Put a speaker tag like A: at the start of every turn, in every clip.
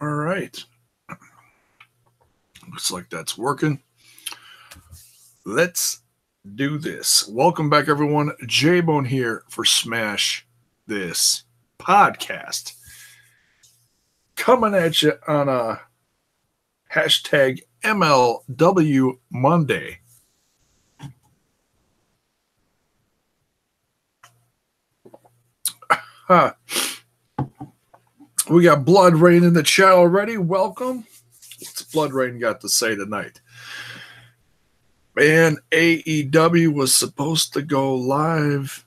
A: All right. Looks like that's working. Let's do this. Welcome back, everyone. J-Bone here for Smash This Podcast. Coming at you on a hashtag MLW Monday. We got Blood Rain in the chat already. Welcome. What's Blood Rain got to say tonight? Man, AEW was supposed to go live,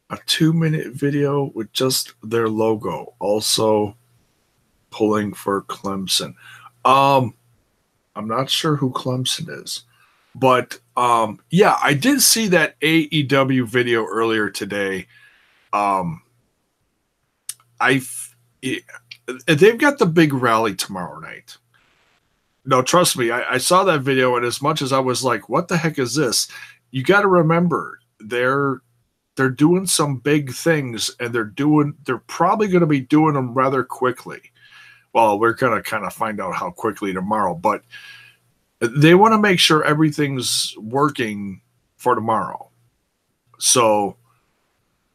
A: a 2-minute video with just their logo. Also pulling for Clemson. I'm not sure who Clemson is. But yeah, I did see that AEW video earlier today. They've got the big rally tomorrow night. No, trust me, I saw that video, and as much as I was like, what the heck is this? You got to remember, they're doing some big things, and they're probably going to be doing them rather quickly. Well, we're going to kind of find out how quickly tomorrow, but they want to make sure everything's working for tomorrow. So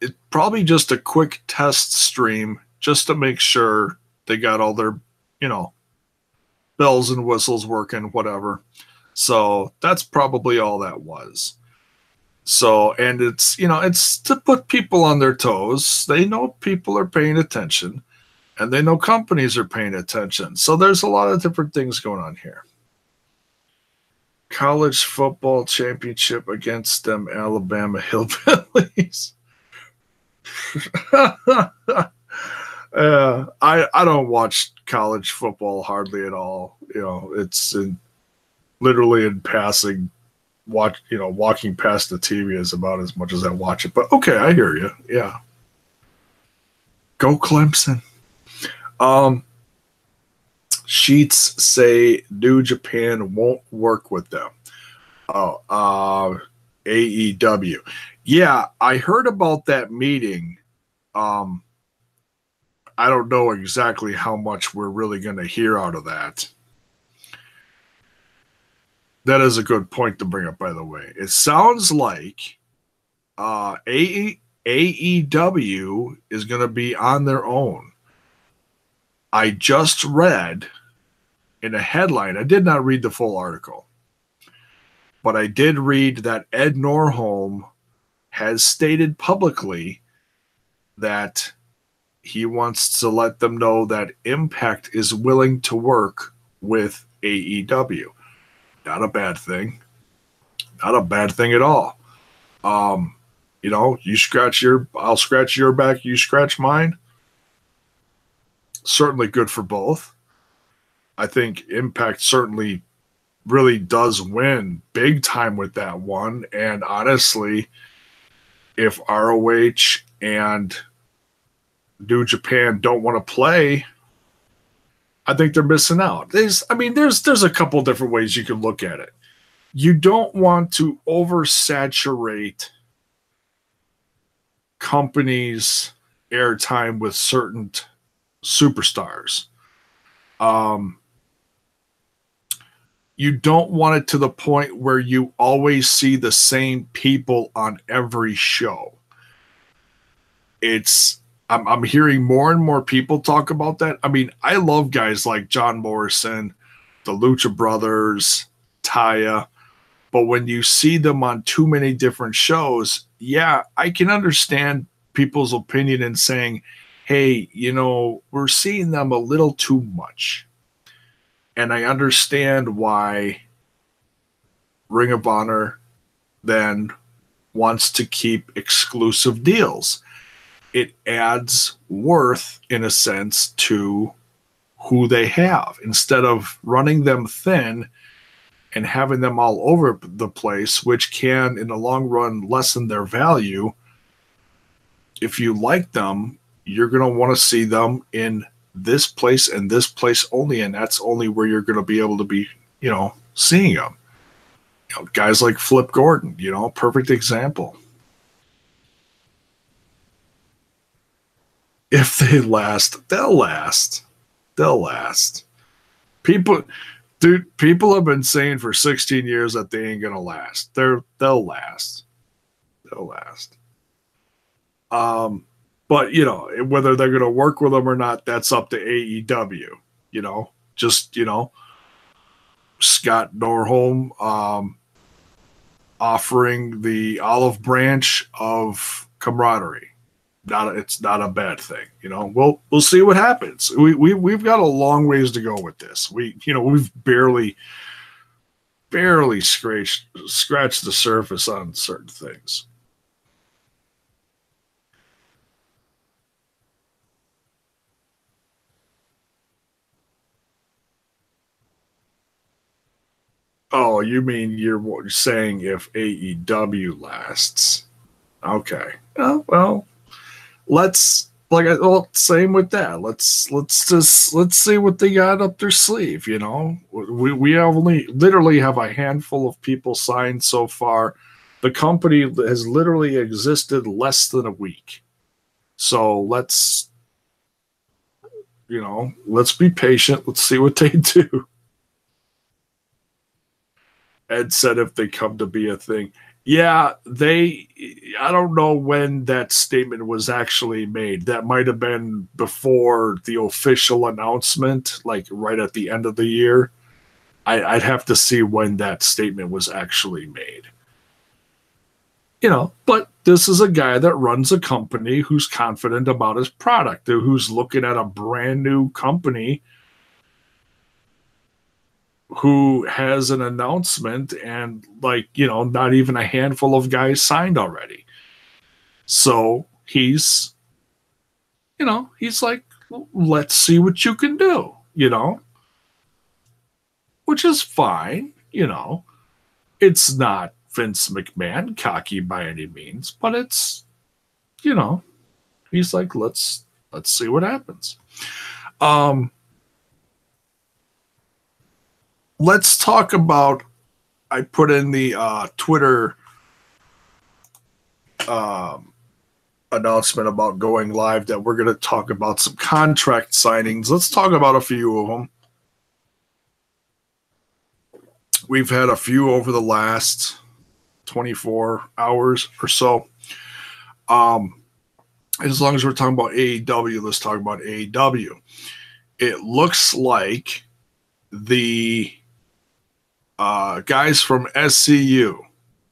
A: it's probably just a quick test stream just to make sure they got all their, bells and whistles working, whatever. So that's probably all that was. So, and it's, it's to put people on their toes. They know people are paying attention, and they know companies are paying attention. So there's a lot of different things going on here. College football championship against them Alabama Hillbillies. I don't watch college football hardly at all. It's literally in passing. Walking past the TV is about as much as I watch it. But okay, I hear you. Yeah, go Clemson. Sheets say New Japan won't work with them. AEW. Yeah, I heard about that meeting. I don't know exactly how much we're really going to hear out of that. That is a good point to bring up, by the way. It sounds like AEW is going to be on their own. I just read in a headline, I did not read the full article, but I did read that Ed Norholm has stated publicly that he wants to let them know that Impact is willing to work with AEW. Not a bad thing. Not a bad thing at all. You scratch I'll scratch your back, you scratch mine. Certainly good for both. I think Impact certainly really does win big time with that one. And honestly, if ROH and New Japan don't want to play, I think they're missing out. There's a couple different ways you can look at it. You don't want to oversaturate companies' airtime with certain superstars. You don't want it to the point where you always see the same people on every show. I'm hearing more and more people talk about that. I mean, I love guys like John Morrison, the Lucha Brothers, Taya, but when you see them on too many different shows, yeah, I can understand people's opinion in saying, hey, we're seeing them a little too much. And I understand why Ring of Honor then wants to keep exclusive deals. It adds worth, in a sense, to who they have. Instead of running them thin and having them all over the place, which can, in the long run, lessen their value, if you like them, you're going to want to see them in this place and this place only, and that's only where you're going to be able to be, seeing them. Guys like Flip Gordon, perfect example. If they last, they'll last. They'll last. People, dude, people have been saying for 16 years that they ain't gonna last. They'll last. They'll last. But you know, whether they're gonna work with them or not, that's up to AEW. You know, just Scott Norholm offering the olive branch of camaraderie. It's not a bad thing. You know, we'll see what happens. We've got a long ways to go with this. We've barely scratched the surface on certain things. Oh, you mean you're saying if AEW lasts? Okay. Oh, well, same with that. Let's see what they got up their sleeve. You know, we only literally have a handful of people signed so far. The company has literally existed less than a week, so let's be patient. Let's see what they do. Ed said if they come to be a thing. Yeah, I don't know when that statement was actually made. That might have been before the official announcement, like right at the end of the year. I'd have to see when that statement was actually made. But this is a guy that runs a company who's confident about his product, who's looking at a brand new company who has an announcement and not even a handful of guys signed already. So he's like, let's see what you can do, which is fine. It's not Vince McMahon cocky by any means, but it's, he's like, let's see what happens. Let's talk about, I put in the Twitter announcement about going live that we're going to talk about some contract signings. Let's talk about a few of them. We've had a few over the last 24 hours or so. As long as we're talking about AEW, let's talk about AEW. It looks like the guys from SCU,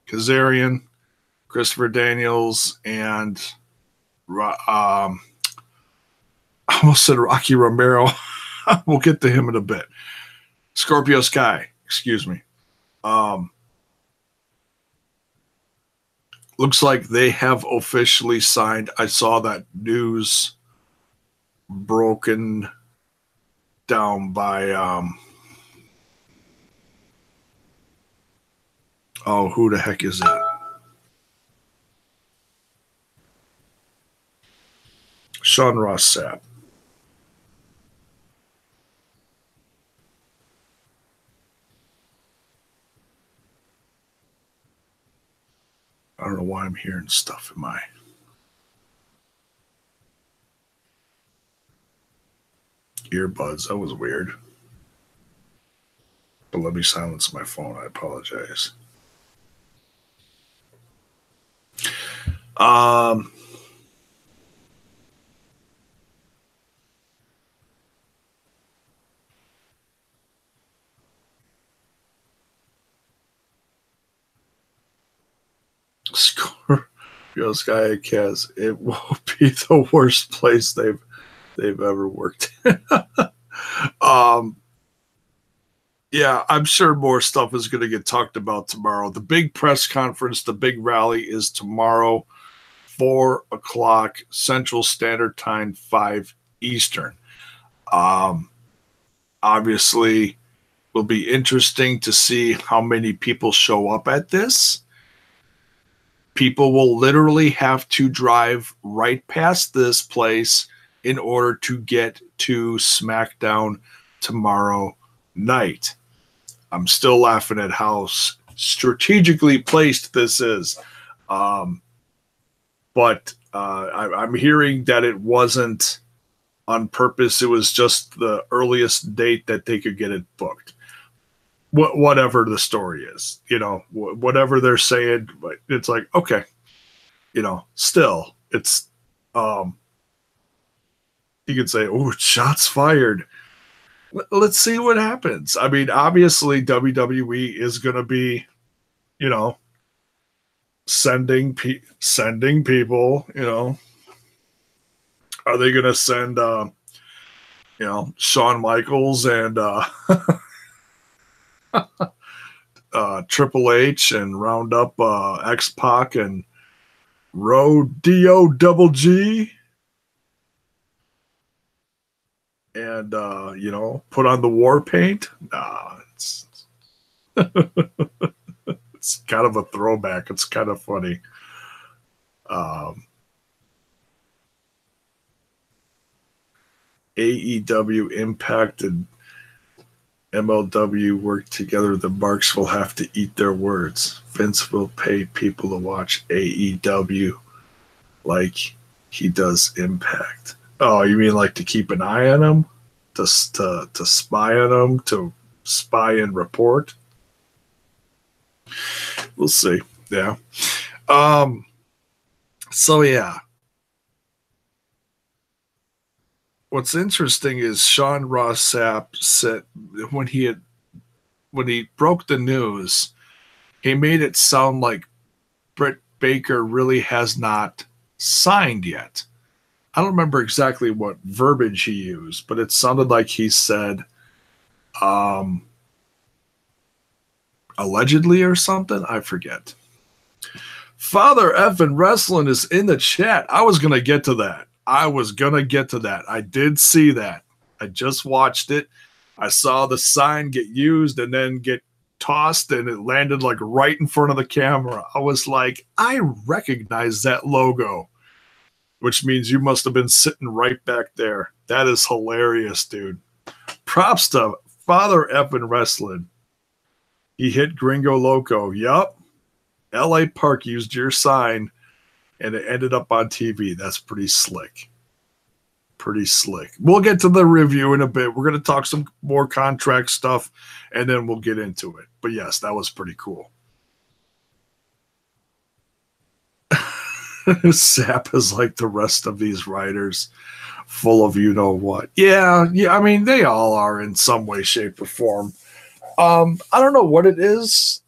A: Kazarian, Christopher Daniels, and I almost said Rocky Romero. We'll get to him in a bit. Scorpio Sky, excuse me. Looks like they have officially signed. I saw that news broken down by who the heck is that? Sean Ross Sapp. I don't know why I'm hearing stuff in my earbuds. That was weird. But let me silence my phone. I apologize. Scorpio Sky Cast, it won't be the worst place they've ever worked. Yeah, I'm sure more stuff is going to get talked about tomorrow. The big press conference, the big rally is tomorrow, 4:00 Central Standard Time, 5 Eastern. Obviously, will be interesting to see how many people show up at this. People will literally have to drive right past this place in order to get to SmackDown tomorrow night. I'm still laughing at how strategically placed this is. But I'm hearing that it wasn't on purpose. It was just the earliest date that they could get it booked. Whatever the story is, whatever they're saying, but it's like, okay, still it's, you could say, oh, shots fired. Let's see what happens. I mean, obviously WWE is going to be, sending people, are they going to send, Shawn Michaels and, Triple H and round up, X-Pac and Rodeo Double G and, put on the war paint? Nah, it's kind of a throwback. It's kind of funny. AEW Impact and MLW work together. The marks will have to eat their words. Vince will pay people to watch AEW like he does Impact. Oh, you mean like to keep an eye on them? To spy on them? To spy and report? We'll see. Yeah. So yeah. What's interesting is Sean Ross Sapp said when he broke the news, he made it sound like Britt Baker really has not signed yet. I don't remember exactly what verbiage he used, but it sounded like he said allegedly or something. I forget. Father Evan Wrestling is in the chat. I was going to get to that. I did see that. I just watched it. I saw the sign get used and then get tossed, and it landed like right in front of the camera. I was like, I recognize that logo, which means you must have been sitting right back there. That is hilarious, dude. Props to Father Evan Wrestling. He hit Gringo Loco. Yup. LA Park used your sign and it ended up on TV. That's pretty slick. Pretty slick. We'll get to the review in a bit. We're going to talk some more contract stuff and then we'll get into it. But yes, that was pretty cool. Sap is like the rest of these writers, full of you know what. Yeah. I mean, they all are in some way, shape, or form. I don't know what it is.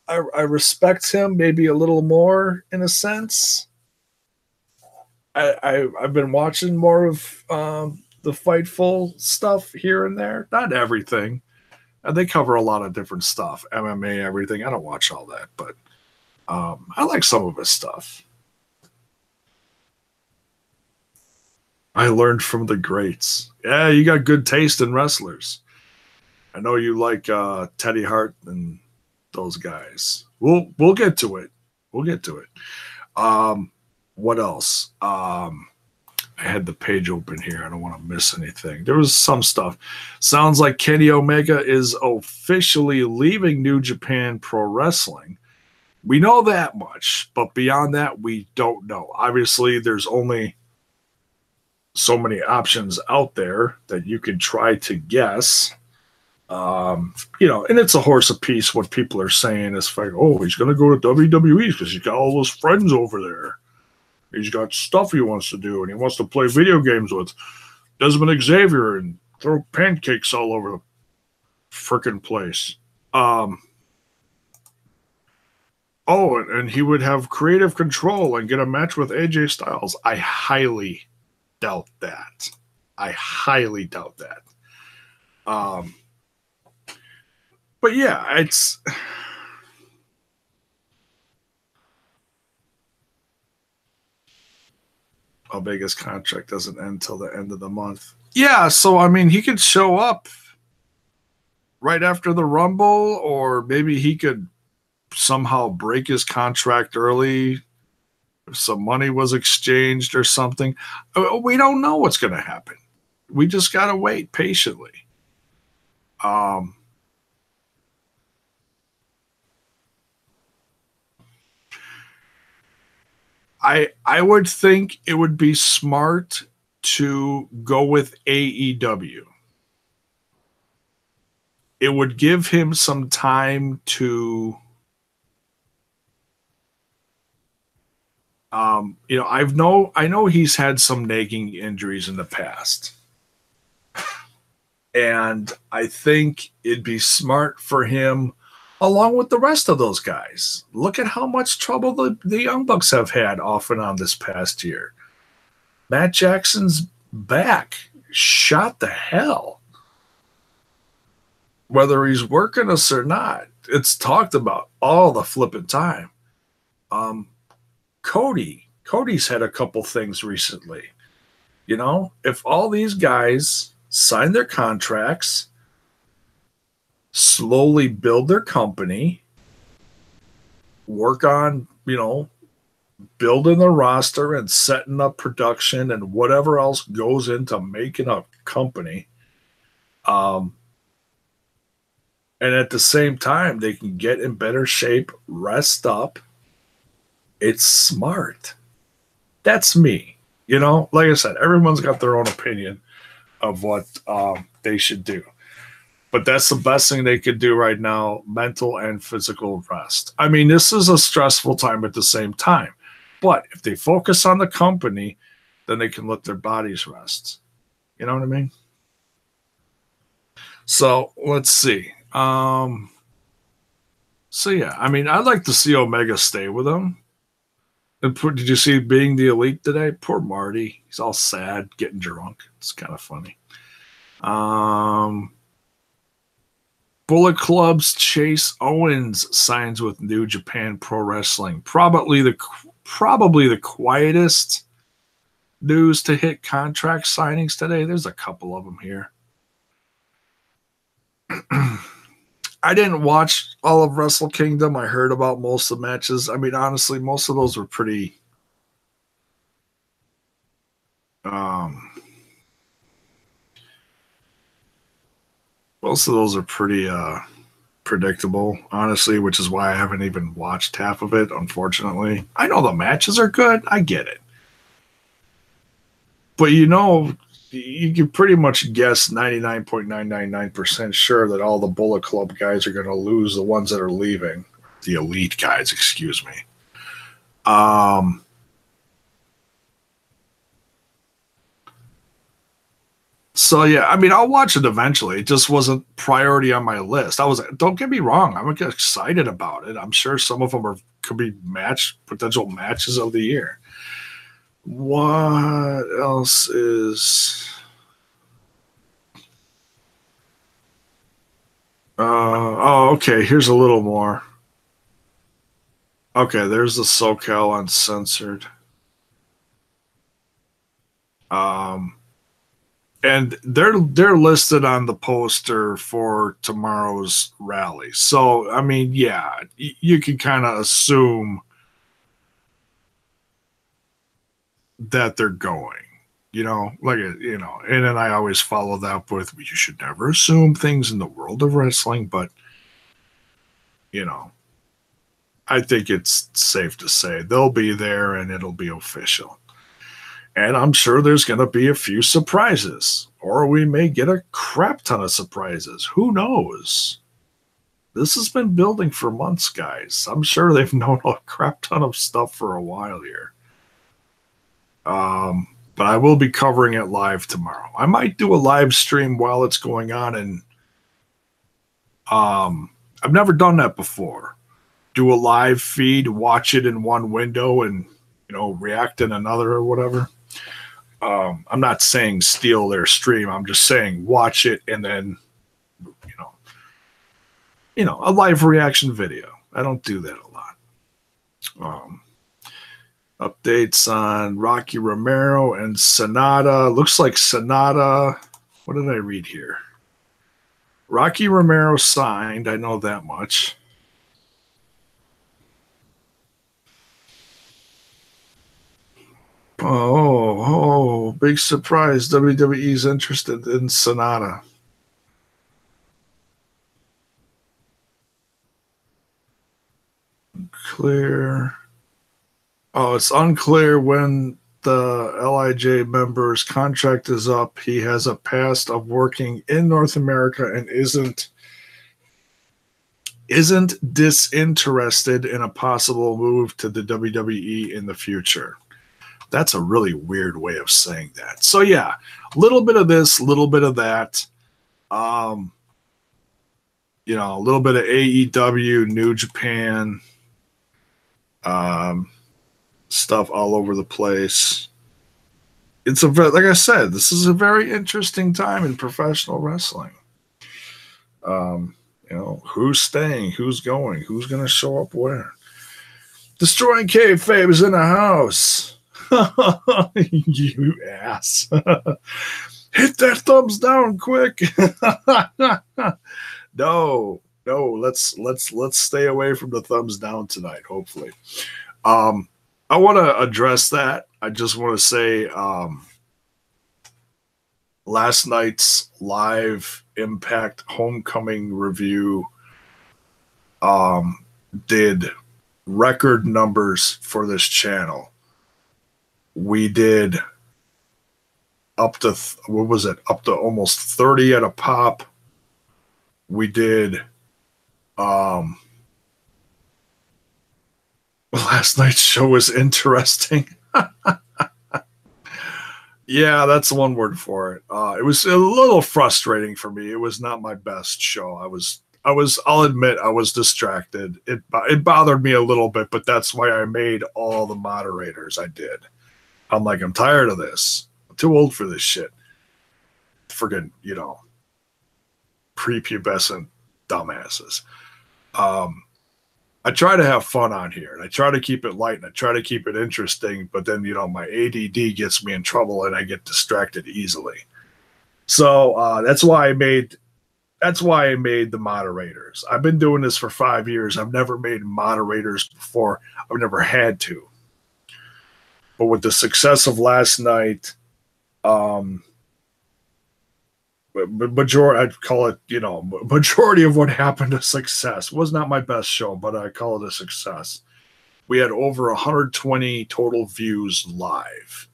A: I respect him maybe a little more in a sense. I've been watching more of the Fightful stuff here and there. Not everything. They cover a lot of different stuff. MMA, everything. I don't watch all that, but I like some of his stuff. I learned from the greats. Yeah, you got good taste in wrestlers. I know you like Teddy Hart and those guys. We'll get to it. We'll get to it. What else? I had the page open here. I don't want to miss anything. There was some stuff. Sounds like Kenny Omega is officially leaving New Japan Pro Wrestling. We know that much, but beyond that, we don't know. Obviously, there's only so many options out there that you can try to guess. And it's a horse apiece what people are saying. It's like, oh, he's going to go to WWE because he's got all those friends over there. He's got stuff he wants to do, and he wants to play video games with Desmond Xavier and throw pancakes all over the frickin' place. And he would have creative control and get a match with AJ Styles. I highly doubt that. But yeah, it's... Omega's contract doesn't end till the end of the month. Yeah, so, I mean, he could show up right after the Rumble, or maybe he could somehow break his contract early if some money was exchanged or something. We don't know what's going to happen. We just got to wait patiently. I would think it would be smart to go with AEW. It would give him some time to, I know he's had some nagging injuries in the past. And I think it'd be smart for him, along with the rest of those guys. Look at how much trouble the Young Bucks have had off and on this past year. Matt Jackson's back. Shot the hell. Whether he's working us or not, it's talked about all the flipping time. Cody's had a couple things recently. You know, if all these guys sign their contracts, slowly build their company, work on, building the roster and setting up production and whatever else goes into making a company. And at the same time, they can get in better shape, rest up. It's smart. That's me. Like I said, everyone's got their own opinion of what they should do. But that's the best thing they could do right now, mental and physical rest. I mean, this is a stressful time at the same time. But if they focus on the company, then they can let their bodies rest. You know what I mean? So let's see. Yeah, I mean, I'd like to see Omega stay with him. And did you see Being the Elite today? Poor Marty. He's all sad, getting drunk. It's kind of funny. Bullet Club's Chase Owens signs with New Japan Pro Wrestling. Probably the quietest news to hit contract signings today. There's a couple of them here. I didn't watch all of Wrestle Kingdom. I heard about most of the matches. I mean, honestly, most of those were pretty predictable, honestly, which is why I haven't even watched half of it, unfortunately. I know the matches are good. I get it. But you can pretty much guess 99.999% sure that all the Bullet Club guys are going to lose, the ones that are leaving. The Elite guys, excuse me. So, yeah, I mean, I'll watch it eventually. It just wasn't priority on my list. Don't get me wrong, I'm excited about it. I'm sure some of them could be potential matches of the year. What else is... okay, here's a little more. Okay, there's the SoCal Uncensored. And they're listed on the poster for tomorrow's rally. So, I mean, yeah, you can kind of assume that they're going, and then I always follow that with, you should never assume things in the world of wrestling, but, I think it's safe to say they'll be there and it'll be official. And I'm sure there's going to be a few surprises, or we may get a crap ton of surprises. Who knows? This has been building for months, guys. I'm sure they've known a crap ton of stuff for a while here. But I will be covering it live tomorrow. I might do a live stream while it's going on, and I've never done that before. Do a live feed, watch it in one window, and react in another or whatever. I'm not saying steal their stream. I'm just saying watch it and then, a live reaction video. I don't do that a lot. Updates on Rocky Romero and Sonata. Looks like Sonata. What did I read here? Rocky Romero signed. I know that much. Oh, big surprise. WWE's interested in Sonata. Clear. Oh, it's unclear when the LIJ member's contract is up. He has a past of working in North America and isn't disinterested in a possible move to the WWE in the future. That's a really weird way of saying that. So yeah, a little bit of this, a little bit of that. A little bit of AEW, New Japan, stuff all over the place. It's like I said, this is a very interesting time in professional wrestling. Who's staying, who's going, who's going to show up where. Destroying Kayfabe is in the house. You ass. Hit that thumbs down quick. No, let's stay away from the thumbs down tonight, hopefully. I want to address that. I just want to say last night's live Impact Homecoming review did record numbers for this channel. We did up to almost 30 at a pop. We did last night's show was interesting. Yeah, that's one word for it. It was a little frustrating for me. It was not my best show. I'll admit I was distracted. It bothered me a little bit, but that's why I made all the moderators I did. I'm like, I'm tired of this. I'm too old for this shit. Friggin', prepubescent dumbasses. I try to have fun on here, and I try to keep it light, and I try to keep it interesting, but then, my ADD gets me in trouble, and I get distracted easily. So that's why I made the moderators. I've been doing this for 5 years. I've never made moderators before. I've never had to. But with the success of last night, majority, I'd call it, majority of what happened a success. Was not my best show, but I call it a success. We had over 120 total views live.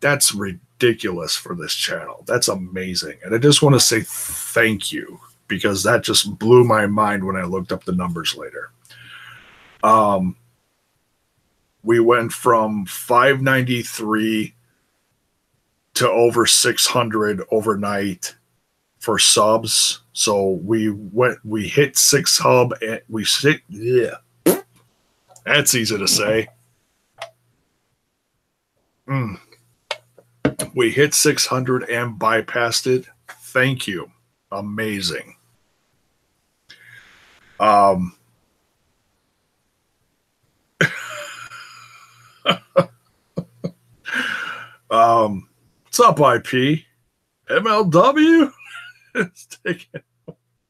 A: That's ridiculous for this channel. That's amazing. And I just want to say thank you, because that just blew my mind when I looked up the numbers later. We went from 593 to over 600 overnight for subs. So we hit 6 hub and yeah. That's easy to say. We hit 600 and bypassed it. Thank you. Amazing. What's up, IP? MLW? It's taking.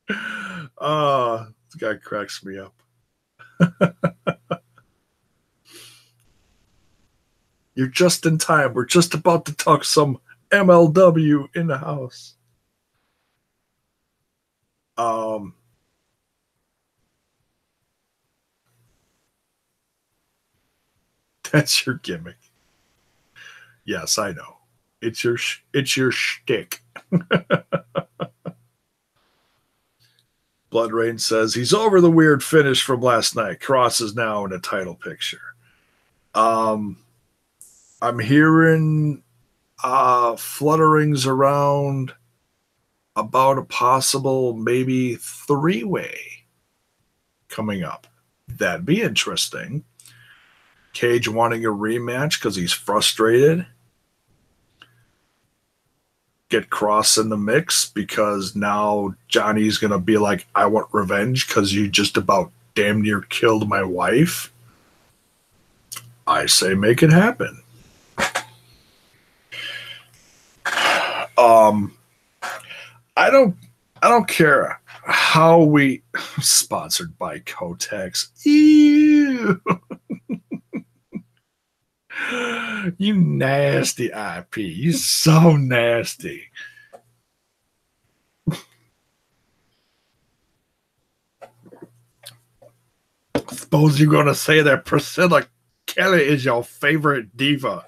A: This guy cracks me up. You're just in time. We're just about to talk some MLW in the house. That's your gimmick. Yes, I know. It's your shtick. Blood Rain says he's over the weird finish from last night. Cross is now in a title picture. I'm hearing flutterings around about a possible maybe 3-way coming up. That'd be interesting. Cage wanting a rematch because he's frustrated. Get Cross in the mix because now Johnny's going to be like, I want revenge because you just about damn near killed my wife. I say make it happen. I don't care how we sponsored by Kotex. Ew. You nasty IP. You so nasty. Suppose you're going to say that Priscilla Kelly is your favorite diva.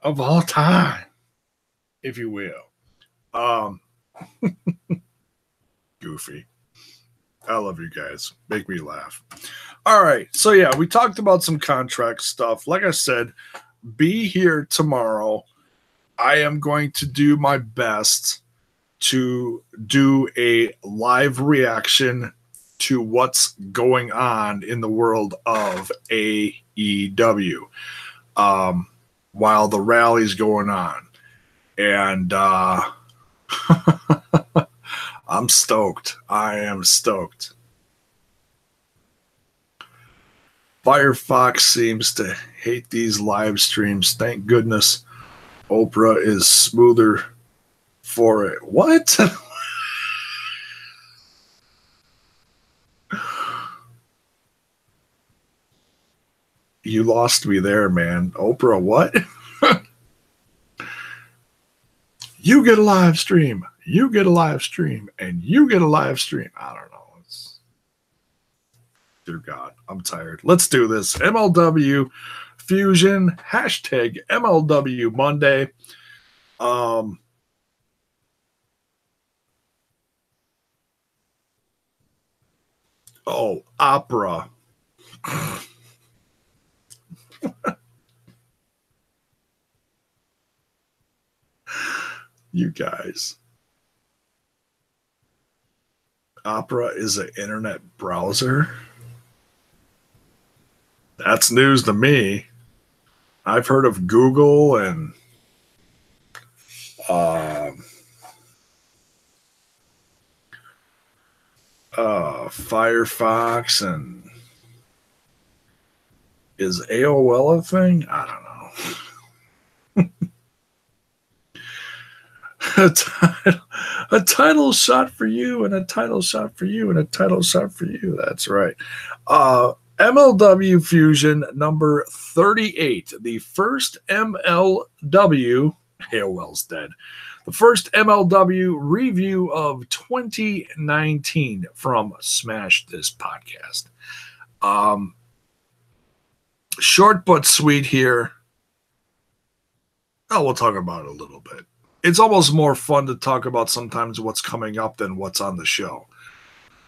A: of all time, if you will. Goofy. I love you guys. Make me laugh. All right. So, yeah, we talked about some contract stuff. Like I said, be here tomorrow. I am going to do my best to do a live reaction to what's going on in the world of AEW while the rally's going on. And I'm stoked. I am stoked. Firefox seems to hate these live streams. Thank goodness Oprah is smoother for it. What? You lost me there, man. Oprah, what? You get a live stream. You get a live stream. And you get a live stream. I don't know. Dear God, I'm tired. Let's do this. MLW Fusion. Hashtag MLW Monday. Oh, opera. You guys. Opera is an internet browser. That's news to me. I've heard of Google and Firefox, and is AOL a thing? I don't know. A title shot for you, and a title shot for you, and a title shot for you. That's right. MLW Fusion number 38. The first MLW, AOL's dead. The first MLW review of 2019 from Smash This Podcast. Short but sweet here. Oh, we'll talk about it a little bit. It's almost more fun to talk about sometimes what's coming up than what's on the show.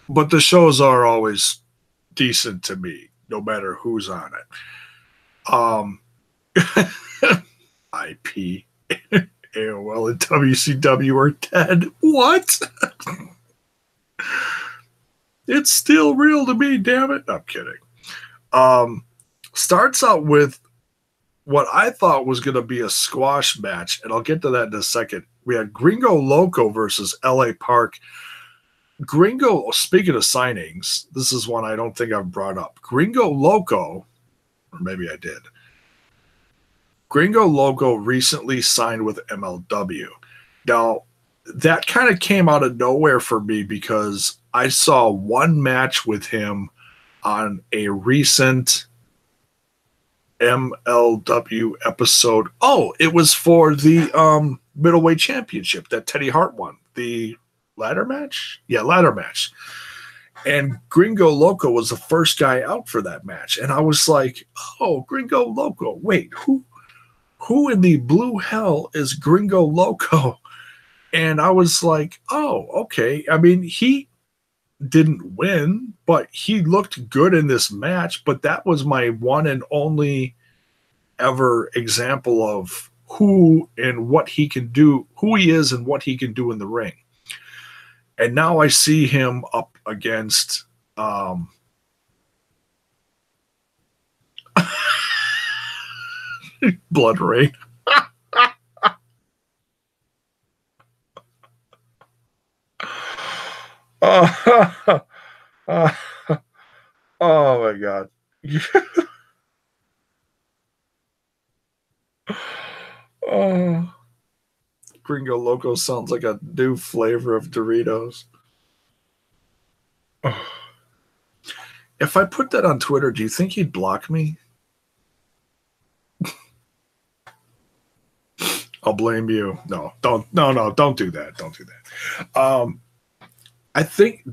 A: But the shows are always decent to me, no matter who's on it. IP, AOL, and WCW are dead. What? It's still real to me, damn it. No, I'm kidding. Starts out with what I thought was going to be a squash match, and I'll get to that in a second. We had Gringo Loco versus LA Park. Gringo, speaking of signings, this is one I don't think I've brought up. Gringo Loco, or maybe I did. Gringo Loco recently signed with MLW. Now, that kind of came out of nowhere for me because I saw one match with him on a recent MLW episode. Oh, it was for the middleweight championship that Teddy Hart won. The ladder match? Yeah, ladder match. And Gringo Loco was the first guy out for that match. And I was like, oh, Gringo Loco. Wait, who in the blue hell is Gringo Loco? And I was like, oh, okay. I mean, he didn't win, but he looked good in this match. But that was my one and only ever example of who and what he can do, who he is and what he can do in the ring. And now I see him up against Blood Rain. Oh my God. Oh, Gringo Loco sounds like a new flavor of Doritos. Oh. If I put that on Twitter, do you think he'd block me? I'll blame you. No, don't do that. Don't do that. I think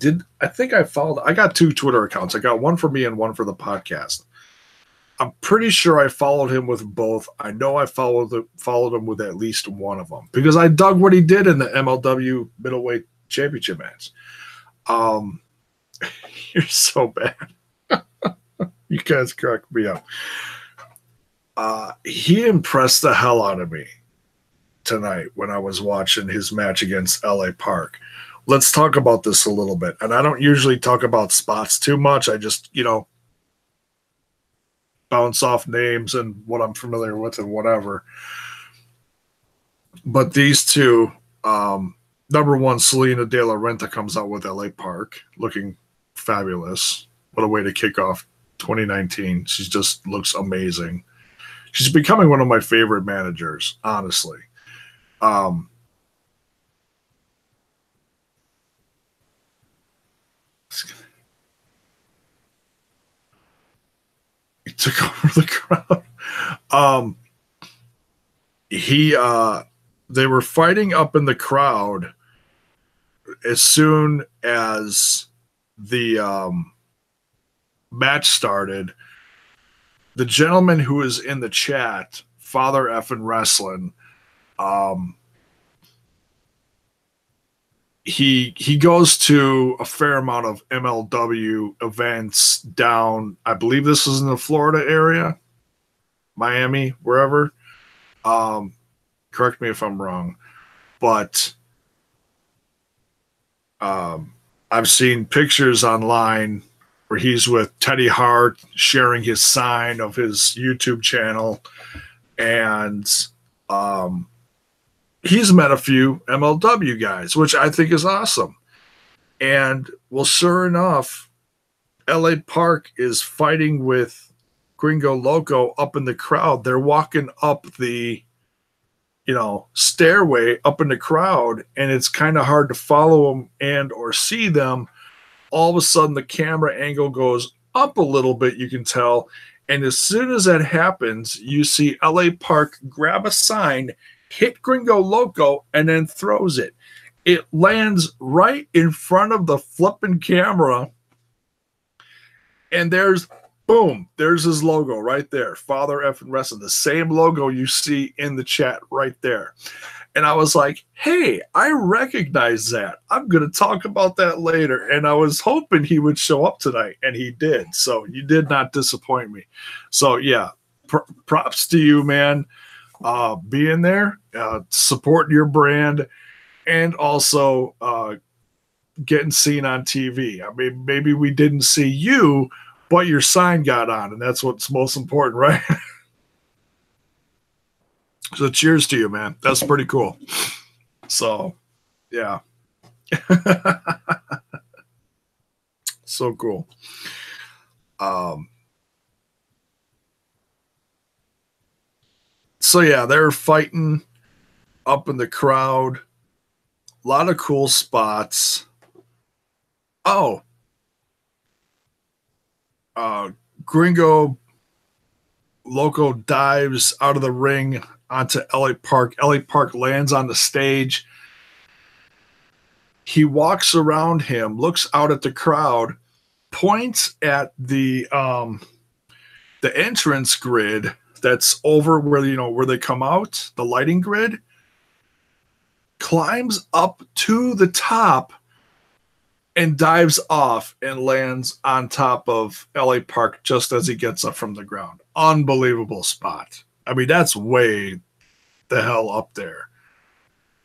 A: I followed. I got two Twitter accounts. I got one for me and one for the podcast. I'm pretty sure I followed him with both. I know I followed him with at least one of them because I dug what he did in the MLW middleweight championship match. You're so bad. You guys crack me up. He impressed the hell out of me tonight when I was watching his match against LA Park. Let's talk about this a little bit. And I don't usually talk about spots too much. I just, bounce off names and what I'm familiar with and whatever. But these two, number one, Selena De La Renta comes out with LA Park looking fabulous. What a way to kick off 2019. She just looks amazing. She's becoming one of my favorite managers, honestly. He took over the crowd. They were fighting up in the crowd as soon as the match started. The gentleman who is in the chat, Father Effin Wrestling, he goes to a fair amount of MLW events down, I believe this is in the Florida area, Miami, wherever. Correct me if I'm wrong, but I've seen pictures online where he's with Teddy Hart sharing his sign of his YouTube channel, and he's met a few MLW guys, which I think is awesome. And, well, sure enough, LA Park is fighting with Gringo Loco up in the crowd. They're walking up the, stairway up in the crowd, and it's kind of hard to follow them and or see them. All of a sudden, the camera angle goes up a little bit, you can tell. And as soon as that happens, you see LA Park grab a sign, hit Gringo Loco, and then throws it. It lands right in front of the flipping camera, and there's his logo right there, Father Effin Wrestling, the same logo you see in the chat right there. And I was like, hey, I recognize that. I'm going to talk about that later. And I was hoping he would show up tonight, and he did. So you did not disappoint me. So, yeah, props to you, man. Being there, supporting your brand, and also getting seen on TV. I mean, maybe we didn't see you, but your sign got on, and that's what's most important, right? So cheers to you, man. That's pretty cool. So, yeah. So cool. So, yeah, they're fighting up in the crowd. A lot of cool spots. Oh. Gringo Loco dives out of the ring onto LA Park. LA Park lands on the stage. He walks around him, looks out at the crowd, points at the entrance grid that's over where they come out, the lighting grid, climbs up to the top and dives off and lands on top of LA Park just as he gets up from the ground. Unbelievable spot. I mean, that's way the hell up there.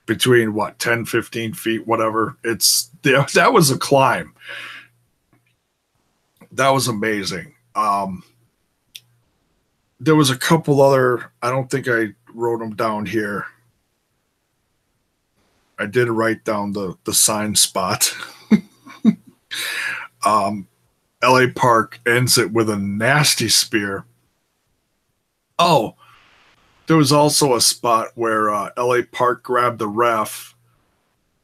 A: Between, 10, 15 feet, whatever. That was a climb. That was amazing. There was a couple other, I don't think I wrote them down here. I did write down the sign spot. LA Park ends it with a nasty spear. Oh, there was also a spot where LA Park grabbed the ref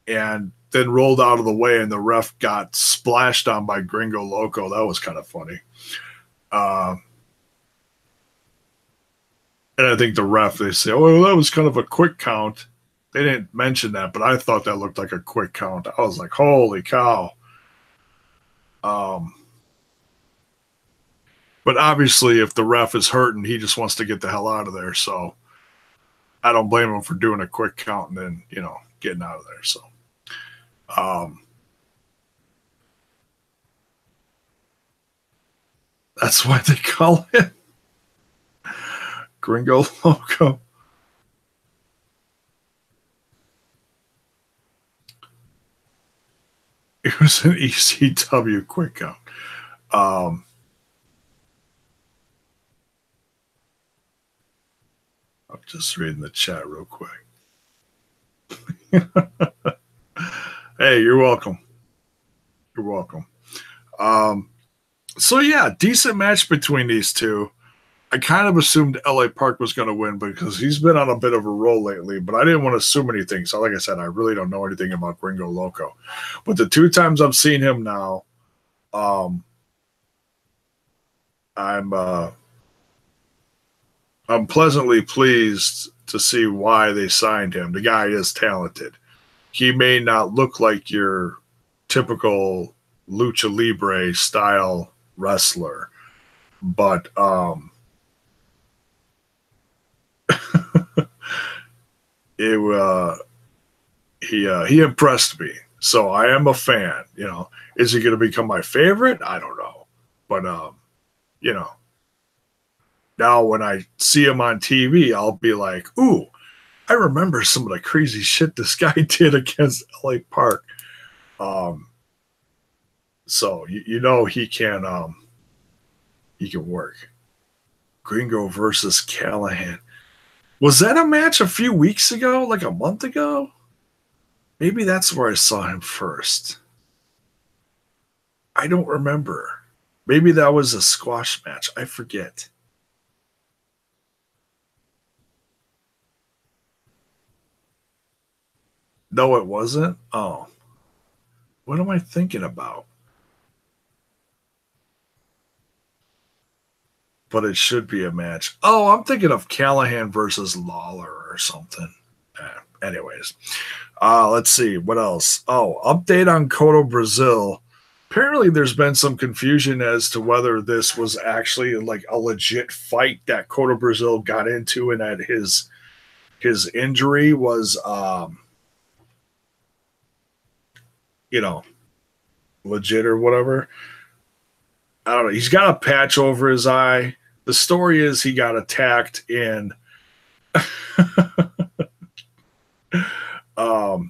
A: and then rolled out of the way, and the ref got splashed on by Gringo Loco. That was kind of funny. And I think the ref, they say, oh, that was kind of a quick count. They didn't mention that, but I thought that looked like a quick count. I was like, holy cow. But But obviously, if the ref is hurting, he just wants to get the hell out of there. So I don't blame him for doing a quick count and then, getting out of there. So, that's why they call it Gringo Loco. It was an ECW quick count. I'm just reading the chat real quick. Hey, you're welcome. You're welcome. So yeah, decent match between these two. I kind of assumed LA Park was going to win because he's been on a bit of a roll lately, but I didn't want to assume anything. So like I said, I really don't know anything about Gringo Loco. But the 2 times I've seen him now, I'm pleasantly pleased to see why they signed him. The guy is talented. He may not look like your typical lucha libre style wrestler, but he impressed me. So I am a fan. Is he going to become my favorite? I don't know, but now when I see him on TV, I'll be like, ooh, I remember some of the crazy shit this guy did against LA Park. So he can work. Gringo versus Callahan. Was that a match a few weeks ago, like a month ago? Maybe that's where I saw him first. I don't remember. Maybe that was a squash match. I forget. No, it wasn't? Oh. What am I thinking about? But it should be a match. Oh, I'm thinking of Callahan versus Lawler or something. Anyways, let's see. What else? Oh, update on Cotto Brazil. Apparently, there's been some confusion as to whether this was actually like a legit fight that Cotto Brazil got into and that his injury was, legit or whatever. I don't know. He's got a patch over his eye. The story is he got attacked in got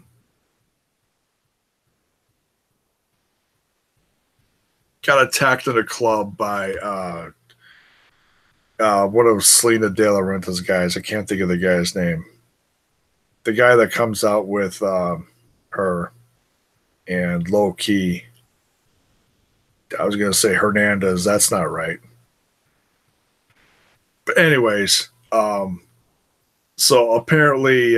A: attacked in a club by one of Selena De La Renta's guys. I can't think of the guy's name. The guy that comes out with her and Low Key. I was going to say Hernandez. That's not right. But anyways, so apparently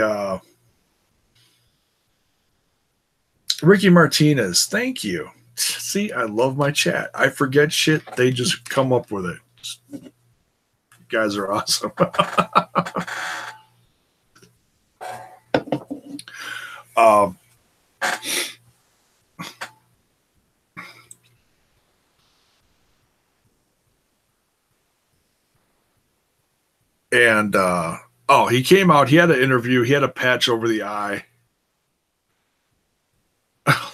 A: Ricky Martinez, thank you. See, I love my chat. I forget shit. They just come up with it. You guys are awesome. And he came out. He had an interview. He had a patch over the eye.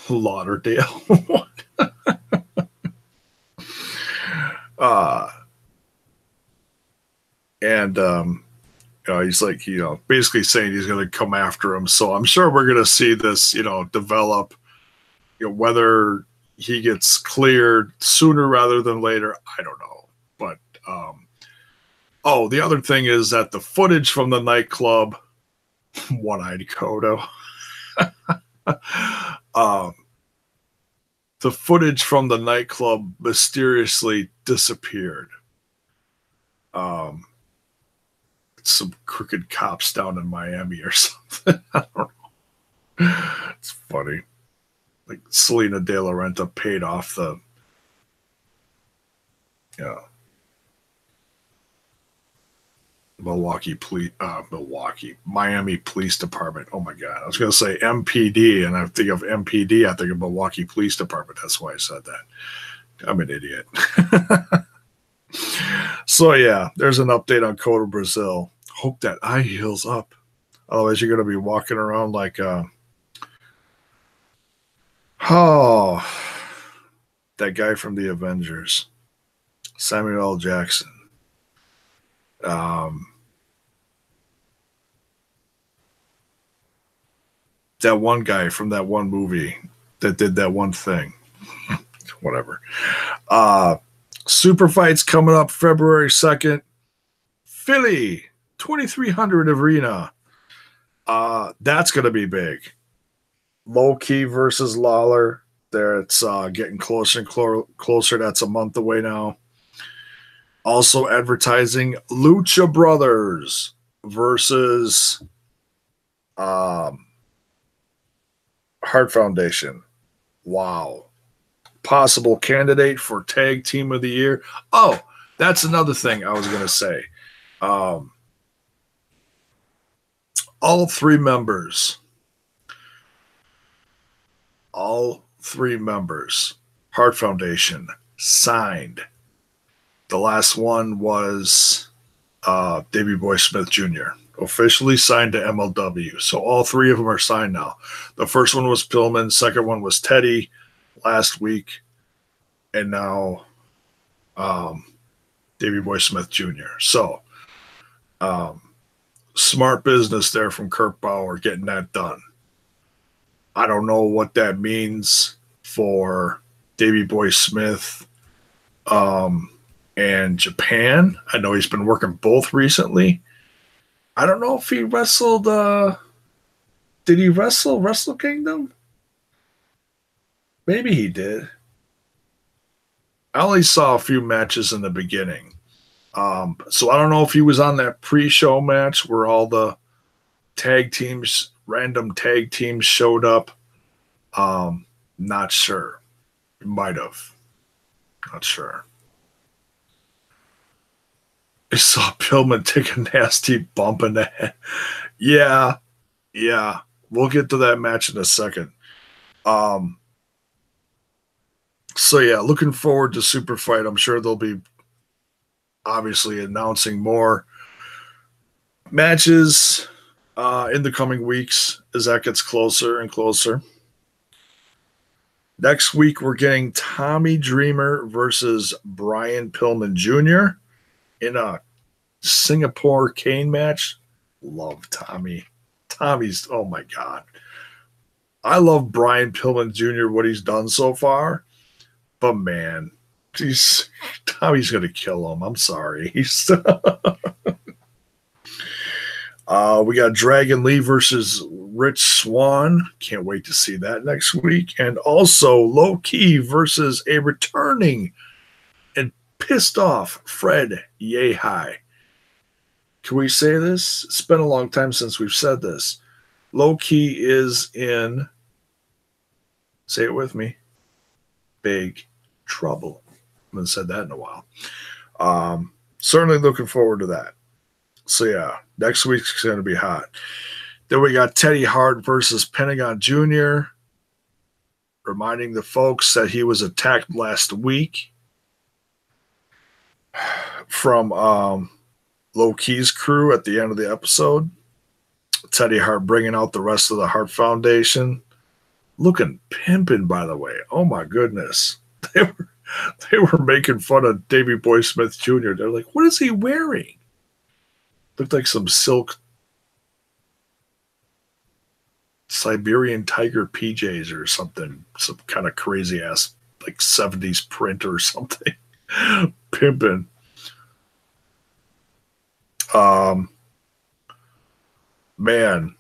A: Lauderdale. He's like, basically saying he's going to come after him. So I'm sure we're going to see this, develop. Whether he gets cleared sooner rather than later, I don't know. But the other thing is that the footage from the nightclub, One-Eyed Kodo. The footage from the nightclub mysteriously disappeared. Some crooked cops down in Miami or something. I don't know. It's funny. Like Selena De La Renta paid off the Miami Police Department. Oh my God. I was going to say MPD, and I think of MPD, I think of Milwaukee Police Department. That's why I said that. I'm an idiot. So yeah, there's an update on Code of Brazil. Hope that eye heals up. Otherwise, you're gonna be walking around like oh, that guy from the Avengers, Samuel L. Jackson. Um, that one guy from that one movie that did that one thing. Whatever. Super fights coming up February 2nd. Philly, 2300 Arena. That's going to be big. Low Key versus Lawler. There, it's getting closer and closer. That's a month away now. Also advertising Lucha Brothers versus Heart Foundation. Wow. Possible candidate for Tag Team of the Year. Oh, that's another thing I was going to say. All three members, Heart Foundation, signed. The last one was Davey Boy Smith Jr., officially signed to MLW. So all three of them are signed now. The first one was Pillman. Second one was Teddy last week. And now Davey Boy Smith Jr. So smart business there from Kirk Bauer getting that done. I don't know what that means for Davey Boy Smith and Japan. I know he's been working both recently. I don't know if he wrestled. Did he wrestle Wrestle Kingdom? Maybe he did. I only saw a few matches in the beginning. So I don't know if he was on that pre-show match where all the random tag teams showed up. Not sure. He might have. Not sure. I saw Pillman take a nasty bump in the head. Yeah. We'll get to that match in a second. So yeah, looking forward to Super Fight. I'm sure they'll be obviously announcing more matches in the coming weeks as that gets closer and closer. Next week, we're getting Tommy Dreamer versus Brian Pillman Jr. in a Singapore cane match. Love Tommy. Tommy's, oh my God. I love Brian Pillman Jr., what he's done so far. But man, Tommy's going to kill him. I'm sorry. We got Dragon Lee versus Rich Swann. Can't wait to see that next week. And also Low Key versus a returning and pissed off Fred Yehi. Can we say this? It's been a long time since we've said this. Low Key is in, say it with me, big trouble. I haven't said that in a while. Certainly looking forward to that. So yeah, next week's going to be hot. Then we got Teddy Hart versus Pentagon Jr., reminding the folks that he was attacked last week from Low Key's crew at the end of the episode. Teddy Hart bringing out the rest of the Hart Foundation. Looking pimping, by the way. Oh my goodness. They were making fun of Davey Boy Smith Jr. They're like, what is he wearing? Looked like some silk Siberian tiger PJs or something. Some kind of crazy ass like 70s print or something. Pimping. Man.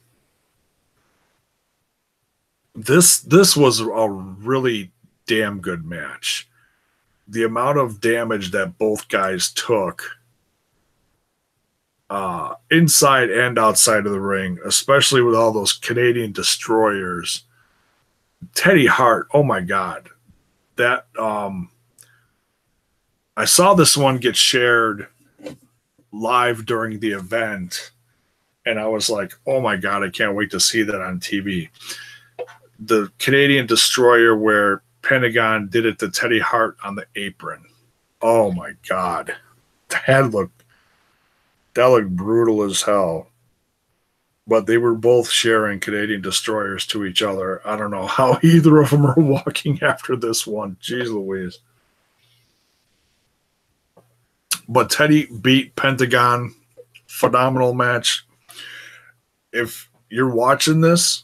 A: This was a really damn good match. The amount of damage that both guys took inside and outside of the ring, especially with all those Canadian destroyers. Teddy Hart, oh my God. That I saw this one get shared live during the event, and I was like, oh my God, I can't wait to see that on TV. The Canadian destroyer where Pentagon did it to Teddy Hart on the apron. Oh my God. That looked brutal as hell. But they were both sharing Canadian destroyers to each other. I don't know how either of them are walking after this one. Jeez Louise. But Teddy beat Pentagon. Phenomenal match. If you're watching this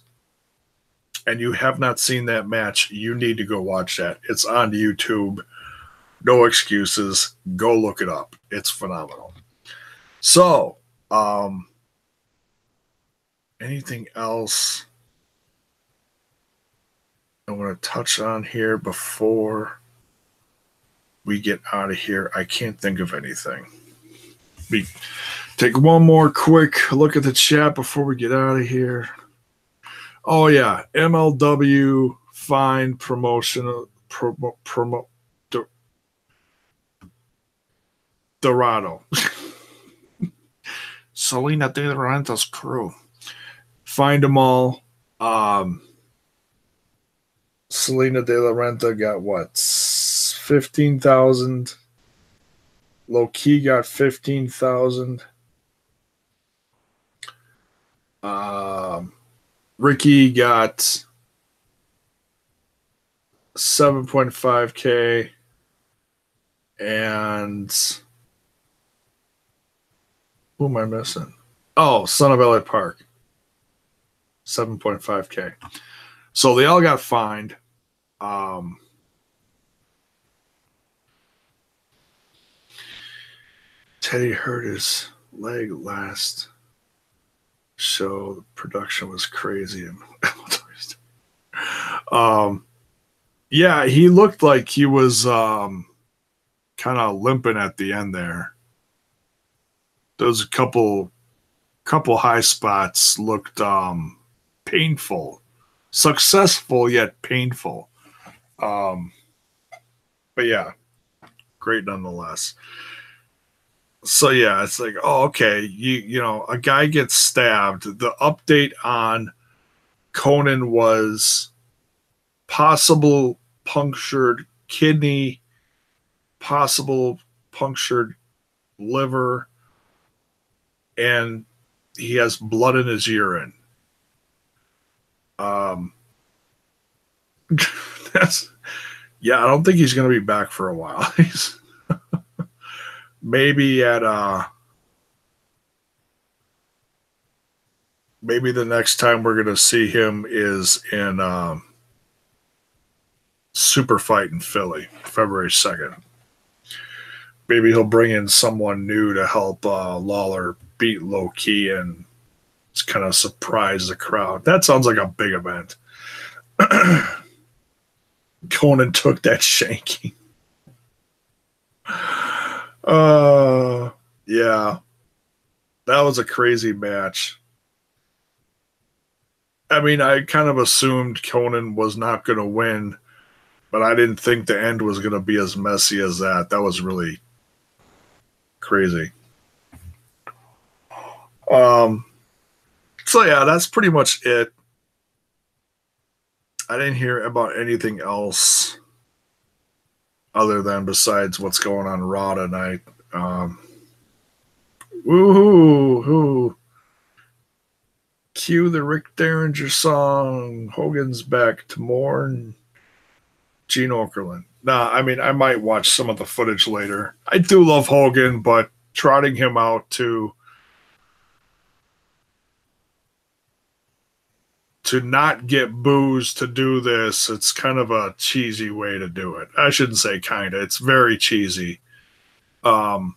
A: and you have not seen that match, you need to go watch that. It's on YouTube. No excuses. Go look it up. It's phenomenal. So, anything else I want to touch on here before we get out of here? I can't think of anything. We take one more quick look at the chat before we get out of here. Oh yeah, MLW fine promotion Dorado. Selena De Laurentiis crew. Find them all. Selena De La Renta got what? 15,000. Low Key got 15,000. Ricky got 7.5K. And who am I missing? Oh, Son of LA Park. 7.5K. So they all got fined. Teddy hurt his leg last show. The production was crazy. Yeah, he looked like he was kind of limping at the end there. Those a couple high spots looked painful. Successful yet painful. But yeah, great nonetheless. So yeah, it's like, oh, okay, you know, a guy gets stabbed. The update on Conan was possible punctured kidney, possible punctured liver, and he has blood in his urine. That's, yeah, I don't think he's going to be back for a while. He's maybe maybe the next time we're going to see him is in Super Fight in Philly, February 2nd. Maybe he'll bring in someone new to help Lawler beat Low Key and just kind of surprise the crowd. That sounds like a big event. Conan took that shanking. Yeah. That was a crazy match. I mean, I kind of assumed Conan was not going to win, but I didn't think the end was going to be as messy as that. That was really crazy. So yeah, that's pretty much it. I didn't hear about anything else other than besides what's going on Raw tonight. Woohoo! Cue the Rick Derringer song. Hogan's back to mourn. Gene Okerlund. Nah, I mean, I might watch some of the footage later. I do love Hogan, but trotting him out to not get booze to do this, it's kind of a cheesy way to do it. I shouldn't say kind of. It's very cheesy. But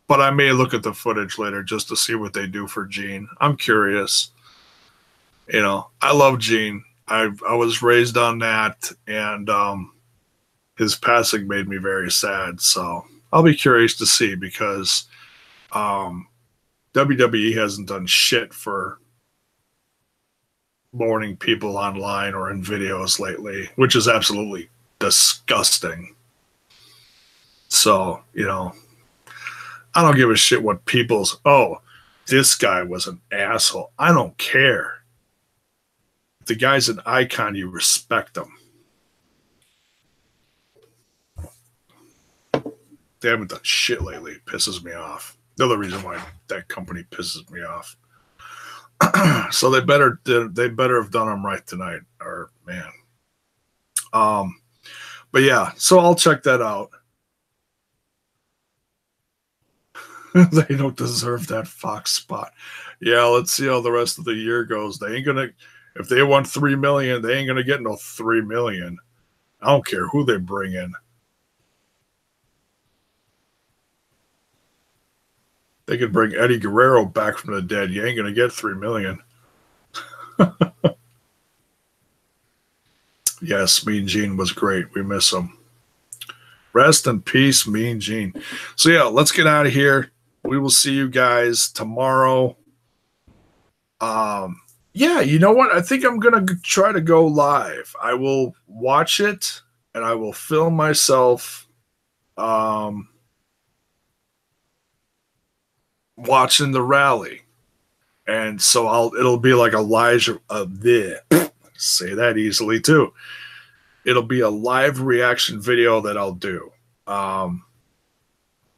A: I may look at the footage later just to see what they do for Gene. I'm curious. You know, I love Gene. I was raised on that, and his passing made me very sad. So I'll be curious to see because WWE hasn't done shit for mourning people online or in videos lately, which is absolutely disgusting. So, you know, I don't give a shit what people's, oh, this guy was an asshole. I don't care. If the guy's an icon, you respect him. They haven't done shit lately. It pisses me off. The other reason why that company pisses me off. So they better have done them right tonight. Or man. But yeah, so I'll check that out. They don't deserve that Fox spot. Yeah, let's see how the rest of the year goes. They ain't gonna. If they want $3 million, they ain't gonna get no $3 million. I don't care who they bring in. They could bring Eddie Guerrero back from the dead. You ain't gonna get $3 million. Yes, Mean Gene was great. We miss him. Rest in peace, Mean Gene. So yeah, let's get out of here. We will see you guys tomorrow. Yeah, you know what? I think I'm going to try to go live. I will watch it and I will film myself watching the rally. And so it'll be like Elijah say that easily too. It'll be a live reaction video that I'll do.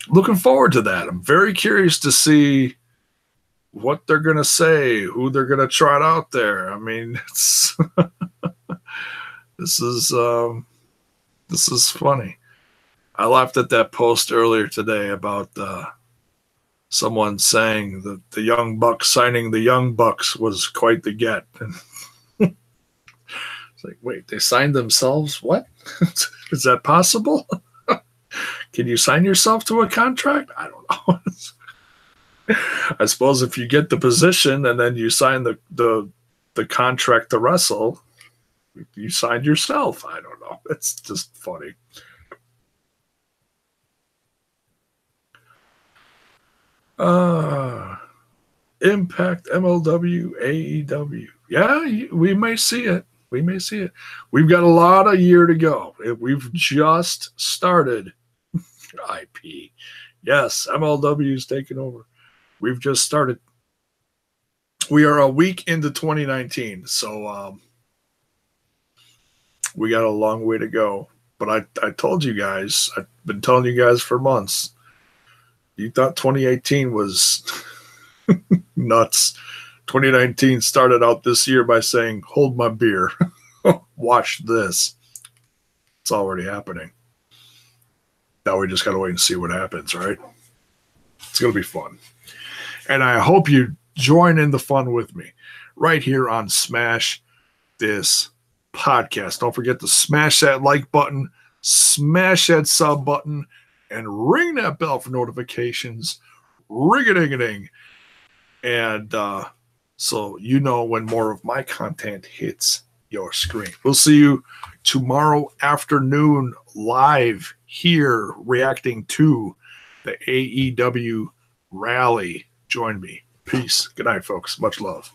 A: Looking forward to that. I'm very curious to see what they're going to say, who they're going to trot out there. I mean, it's this is funny. I laughed at that post earlier today about someone saying that the Young Bucks signing the Young Bucks was quite the get. It's like, wait, they signed themselves? What? Is that possible? Can you sign yourself to a contract? I don't know. I suppose if you get the position and then you sign the contract to wrestle, you signed yourself. I don't know. It's just funny. Impact, MLW, AEW. Yeah, we may see it. We may see it. We've got a lot of year to go. We've just started. IP. Yes, MLW's taken over. We've just started. We are a week into 2019, so we got a long way to go. But I told you guys, I've been telling you guys for months, you thought 2018 was nuts. 2019 started out this year by saying, hold my beer. Watch this. It's already happening. Now we just got to wait and see what happens, right? It's going to be fun. And I hope you join in the fun with me right here on Smash This Podcast. Don't forget to smash that like button, smash that sub button, and ring that bell for notifications. Ring-a-ding-a-ding. And so you know when more of my content hits your screen. We'll see you tomorrow afternoon live here reacting to the AEW rally. Join me. Peace. Good night, folks. Much love.